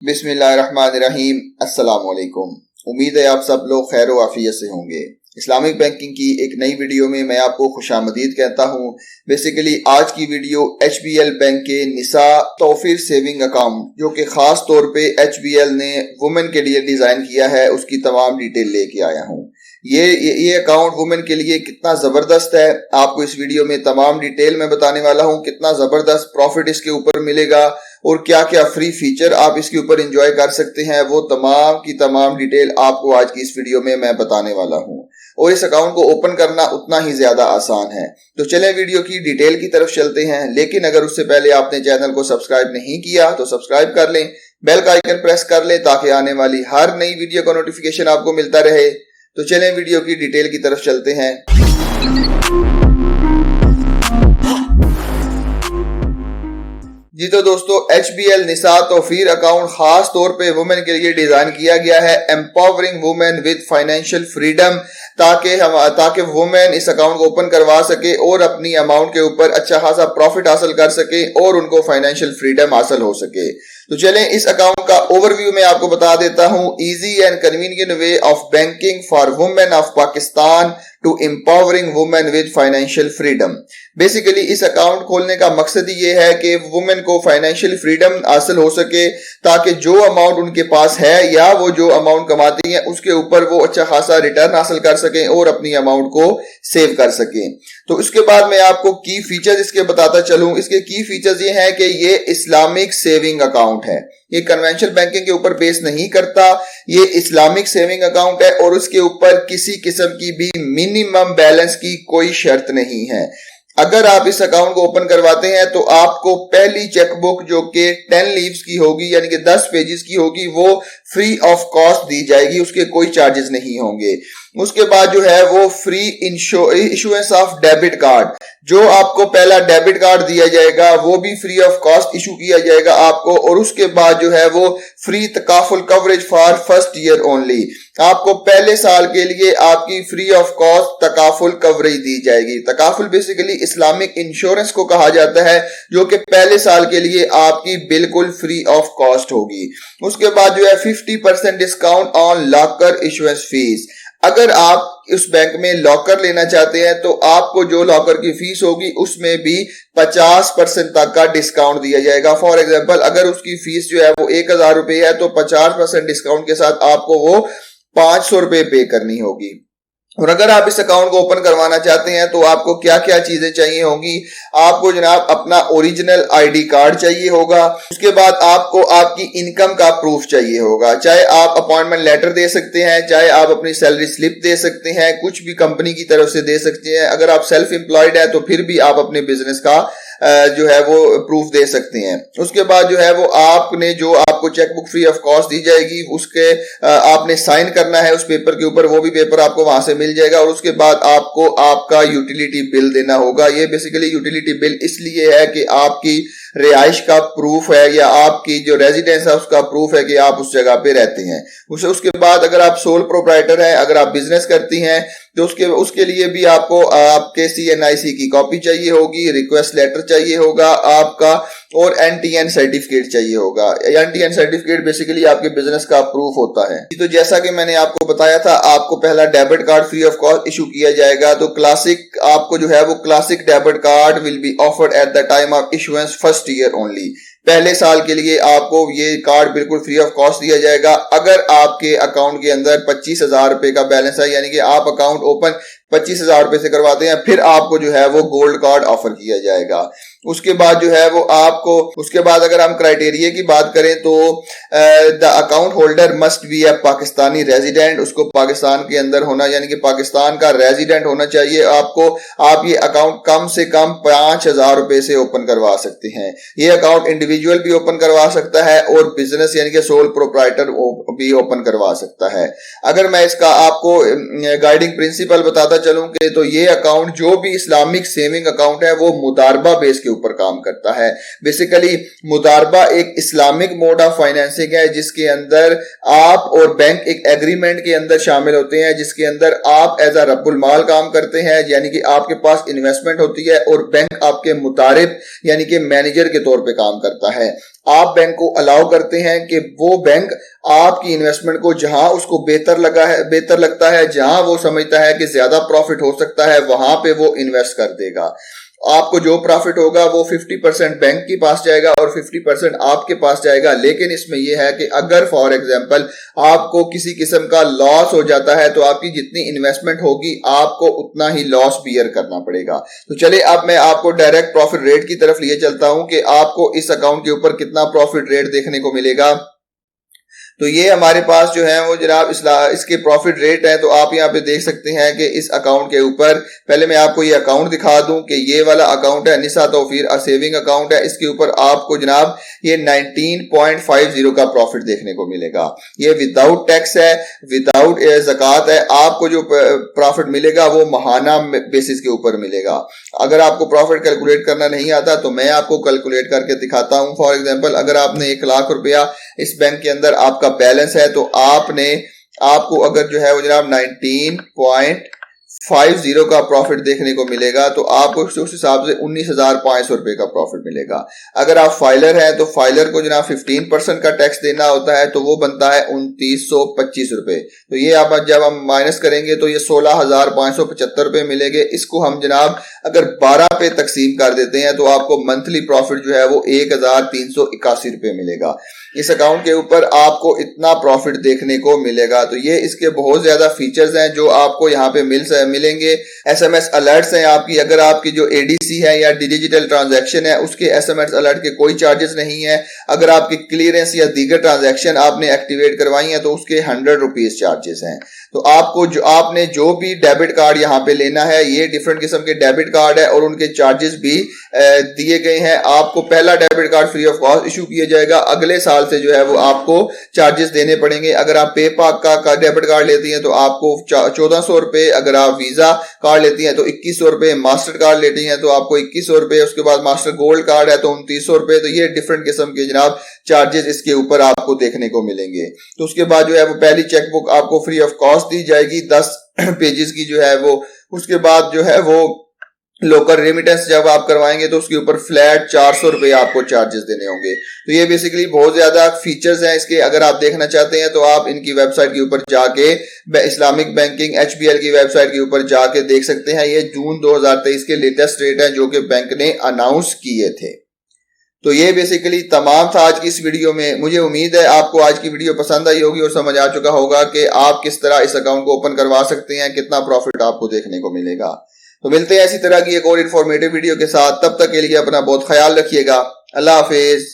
बिस्मिल्लाहिर्रहमानिर्रहीम। अस्सलाम वालेकुम। उम्मीद है आप सब लोग खैर व आफियत से होंगे। इस्लामिक बैंकिंग की एक नई वीडियो में मैं आपको खुशामदीद कहता हूँ। बेसिकली आज की वीडियो HBL बैंक के निसा तौफीर सेविंग अकाउंट जो कि खास तौर पे HBL ने वुमेन के लिए डिजाइन किया है उसकी तमाम डिटेल लेके आया हूँ। ये अकाउंट वुमेन के लिए कितना जबरदस्त है आपको इस वीडियो में तमाम डिटेल में बताने वाला हूँ। कितना जबरदस्त प्रॉफिट इसके ऊपर मिलेगा और क्या क्या फ्री फीचर आप इसके ऊपर एंजॉय कर सकते हैं, वो तमाम की तमाम डिटेल आपको आज की इस वीडियो में मैं बताने वाला हूं। और इस अकाउंट को ओपन करना उतना ही ज्यादा आसान है। तो चलें वीडियो की डिटेल की तरफ चलते हैं। लेकिन अगर उससे पहले आपने चैनल को सब्सक्राइब नहीं किया तो सब्सक्राइब कर लें, बेल का आइकन प्रेस कर लें ताकि आने वाली हर नई वीडियो का नोटिफिकेशन आपको मिलता रहे। तो चलें वीडियो की डिटेल की तरफ चलते हैं। जी तो दोस्तों, HBL निसा तौफीर अकाउंट खास तौर पे वुमेन के लिए डिजाइन किया गया है, empowering women with financial freedom, ताकि वुमेन इस अकाउंट को ओपन करवा सके और अपनी अमाउंट के ऊपर अच्छा खासा प्रॉफिट हासिल कर सके और उनको फाइनेंशियल फ्रीडम हासिल हो सके। तो चलें इस अकाउंट का ओवरव्यू मैं आपको बता देता हूं। Easy and convenient way of banking for women of Pakistan to empowering women with financial freedom. Basically इस अकाउंट खोलने का मकसद ये है कि वुमेन को फाइनेंशियल फ्रीडम हासिल हो सके ताकि जो अमाउंट उनके पास है या वो जो अमाउंट कमाती हैं उसके ऊपर वो अच्छा खासा रिटर्न हासिल कर सकें और अपनी अमाउंट को सेव कर सकें। तो उसके बाद मैं आपको की फीचर्स इसके बताता चलूं। इसके की फीचर्स ये हैं कि ये इस्लामिक सेविंग अकाउंट है, ये कन्वेंशनल बैंकिंग के ऊपर बेस नहीं करता, ये इस्लामिक सेविंग अकाउंट है और उसके ऊपर किसी किस्म की भी मिनिमम बैलेंस की कोई शर्त नहीं है। अगर आप इस अकाउंट को ओपन करवाते हैं तो आपको पहली चेकबुक जो कि 10 लीव्स की होगी यानी कि 10 पेजेस की होगी वो फ्री ऑफ कॉस्ट दी जाएगी, उसके कोई चार्जेस नहीं होंगे। उसके बाद जो है वो free issuance of debit card, जो आपको पहला डेबिट कार्ड दिया जाएगा वो भी फ्री ऑफ कॉस्ट इशू किया जाएगा आपको। और उसके बाद जो है वो फ्री तकाफुल coverage for first year only, आपको पहले साल के लिए आपकी फ्री ऑफ कॉस्ट तकाफुल कवरेज दी जाएगी। तकाफुल बेसिकली इस्लामिक इंश्योरेंस को कहा जाता है जो कि पहले साल के लिए आपकी बिल्कुल फ्री ऑफ कॉस्ट होगी। उसके बाद जो है 50% discount on locker issuance fees. अगर आप उस बैंक में लॉकर लेना चाहते हैं तो आपको जो लॉकर की फीस होगी उसमें भी 50% तक का डिस्काउंट दिया जाएगा। फॉर एग्जांपल अगर उसकी फीस जो है वो 1000 रुपए है तो 50% डिस्काउंट के साथ आपको वो 500 रुपए पे करनी होगी। और अगर आप इस अकाउंट को ओपन करवाना चाहते हैं तो आपको क्या क्या चीजें चाहिए होंगी। आपको जनाब अपना ओरिजिनल ID कार्ड चाहिए होगा। उसके बाद आपको आपकी इनकम का प्रूफ चाहिए होगा, चाहे आप अपॉइंटमेंट लेटर दे सकते हैं, चाहे आप अपनी सैलरी स्लिप दे सकते हैं, कुछ भी कंपनी की तरफ से दे सकते हैं। अगर आप सेल्फ एम्प्लॉयड है तो फिर भी आप अपने बिजनेस का जो है वो प्रूफ दे सकते हैं। उसके बाद जो है वो आपने जो आपको चेकबुक फ्री ऑफ कॉस्ट दी जाएगी उसके आपने साइन करना है उस पेपर के ऊपर, वो भी पेपर आपको वहां से मिल जाएगा। और उसके बाद आपको आपका यूटिलिटी बिल देना होगा। ये बेसिकली यूटिलिटी बिल इसलिए है कि आपकी रिहाइश का प्रूफ है या आपकी जो रेजिडेंस है उसका प्रूफ है कि आप उस जगह पे रहते हैं। उसके बाद अगर आप सोल प्रोप्राइटर हैं, अगर आप बिजनेस करती हैं तो उसके लिए भी आपको आपके CNIC की कॉपी चाहिए होगी, रिक्वेस्ट लेटर चाहिए होगा आपका और NTN सर्टिफिकेट चाहिए होगा। NTN सर्टिफिकेट बेसिकली आपके बिजनेस का प्रूफ होता है। तो जैसा कि मैंने आपको बताया था आपको पहला debit card free of cost issue किया जाएगा। तो क्लासिक आपको जो है वो classic debit card will be offered at the time of issuance first year only. पहले साल के लिए आपको ये कार्ड बिल्कुल फ्री ऑफ कॉस्ट दिया जाएगा। अगर आपके अकाउंट के अंदर 25,000 रुपए का बैलेंस है यानी कि आप अकाउंट ओपन 25,000 रुपए से करवाते हैं फिर आपको जो है वो गोल्ड कार्ड ऑफर किया जाएगा। उसके बाद जो है वो आपको उसके बाद अगर हम क्राइटेरिया की बात करें तो the account holder must be a Pakistani resident, उसको पाकिस्तान के अंदर होना यानी कि पाकिस्तान का रेजिडेंट होना चाहिए आपको। आप ये अकाउंट कम से कम 5,000 रुपए से ओपन करवा सकते हैं। ये अकाउंट इंडिविजुअल भी ओपन करवा सकता है और बिजनेस यानी कि सोल प्रोप्राइटर भी ओपन करवा सकता है। अगर मैं इसका आपको गाइडिंग प्रिंसिपल बताता चलूं कि तो ये अकाउंट जो भी इस्लामिक सेविंग अकाउंट है वो मुदारबा बेस के ऊपर काम करता है। बेसिकली मुदारबा एक इस्लामिक मोड ऑफ फाइनेंसिंग है जिसके अंदर आप और बैंक एक एग्रीमेंट के अंदर शामिल होते हैं, जिसके अंदर आप एज अ रब्बुल माल काम करते हैं यानी कि आपके पास इन्वेस्टमेंट होती है और बैंक आपके मुतारिफ यानी कि मैनेजर के तौर पे काम करता है। आप बैंक को अलाउ करते हैं कि वो बैंक आपकी इन्वेस्टमेंट को जहां उसको बेहतर लगता है, जहां वो समझता है कि ज्यादा प्रॉफिट हो सकता है, वहां पे वो इन्वेस्ट कर देगा। आपको जो प्रॉफिट होगा वो 50% बैंक के पास जाएगा और 50% आपके पास जाएगा। लेकिन इसमें यह है कि अगर फॉर एग्जांपल आपको किसी किस्म का लॉस हो जाता है तो आपकी जितनी इन्वेस्टमेंट होगी आपको उतना ही लॉस बियर करना पड़ेगा। तो चलिए अब मैं आपको डायरेक्ट प्रॉफिट रेट की तरफ लिए चलता हूं कि आपको इस अकाउंट के ऊपर कितना प्रॉफिट रेट देखने को मिलेगा। तो ये हमारे पास जो है वो जनाब इसके प्रॉफिट रेट है। तो आप यहाँ पे देख सकते हैं कि इस अकाउंट के ऊपर पहले मैं आपको ये अकाउंट दिखा दूं कि ये वाला अकाउंट है निसा तौफीर सेविंग अकाउंट है। इसके ऊपर आपको जनाब ये 19.50 का प्रॉफिट देखने को मिलेगा। ये विदाउट टैक्स है, विदाउट ज़कात है। आपको जो प्रॉफिट मिलेगा वो महाना बेसिस के ऊपर मिलेगा। अगर आपको प्रॉफिट कैलकुलेट करना नहीं आता तो मैं आपको कैलकुलेट करके दिखाता हूं। फॉर एग्जांपल अगर आपने 1 लाख रुपया इस बैंक के अंदर आपका बैलेंस है तो आपको अगर जो है वो जनाब 19.50 का प्रॉफिट देखने को मिलेगा तो आपको उस हिसाब से 19,500 रुपए का प्रॉफिट मिलेगा। अगर आप फाइलर हैं तो फाइलर को जनाब 15% का टैक्स देना होता है तो वो बनता है 2925 रुपए। तो ये आप जब हम माइनस करेंगे तो ये 16,575 रुपए मिलेंगे। इसको हम जनाब अगर 12 पे तकसीम कर देते हैं तो आपको मंथली प्रॉफिट जो है वो 1,381 रुपए मिलेगा। इस अकाउंट के ऊपर आपको इतना प्रॉफिट देखने को मिलेगा। तो ये इसके बहुत ज्यादा फीचर्स हैं जो आपको यहाँ पे मिलेंगे। एसएमएस अलर्ट्स हैं आपकी, अगर आपकी जो एडीसी है या डिजिटल ट्रांजैक्शन है उसके एसएमएस अलर्ट के कोई चार्जेस नहीं है। अगर आपकी क्लियरेंस या दीगर ट्रांजैक्शन आपने एक्टिवेट करवाई है तो उसके 100 रुपीज चार्जेस हैं। तो आपने जो भी डेबिट कार्ड यहाँ पे लेना है, ये डिफरेंट किस्म के डेबिट कार्ड है और उनके चार्जेस भी दिए गए हैं। आपको पहला debit card free of cost issue किया जाएगा, अगले साल से जो है वो आपको चार्जेस देने पड़ेंगे। अगर आप पेपाक का डेबिट कार्ड लेती हैं तो आपको 1400 रुपए, अगर आप वीजा कार्ड लेती हैं तो 2100 रुपए, मास्टर कार्ड लेती हैं तो आपको 2100 रुपए, उसके बाद मास्टर गोल्ड कार्ड है तो 2900 रुपए। तो ये डिफरेंट किस्म के जनाब चार्जेस इसके ऊपर आपको देखने को मिलेंगे। तो उसके बाद जो है वो पहली चेकबुक आपको फ्री ऑफ कॉस्ट दी जाएगी 10 पेजेस की जो है वो। उसके बाद जो है वो लोकल रेमिटेंस जब आप करवाएंगे तो उसके ऊपर फ्लैट 400 रुपए आपको चार्जेस देने होंगे। तो ये बेसिकली बहुत ज्यादा फीचर्स हैं इसके। अगर आप देखना चाहते हैं तो आप इनकी वेबसाइट के ऊपर जाके इस्लामिक बैंकिंग HBL की वेबसाइट के ऊपर जाके देख सकते हैं। ये जून 2023 के लेटेस्ट रेट हैं जो कि बैंक ने अनाउंस किए थे। तो ये बेसिकली तमाम था आज की इस वीडियो में। मुझे उम्मीद है आपको आज की वीडियो पसंद आई होगी और समझ आ चुका होगा कि आप किस तरह इस अकाउंट को ओपन करवा सकते हैं, कितना प्रॉफिट आपको देखने को मिलेगा। तो मिलते हैं इसी तरह की एक और इन्फॉर्मेटिव वीडियो के साथ। तब तक के लिए अपना बहुत ख्याल रखिएगा। अल्लाह हाफिज।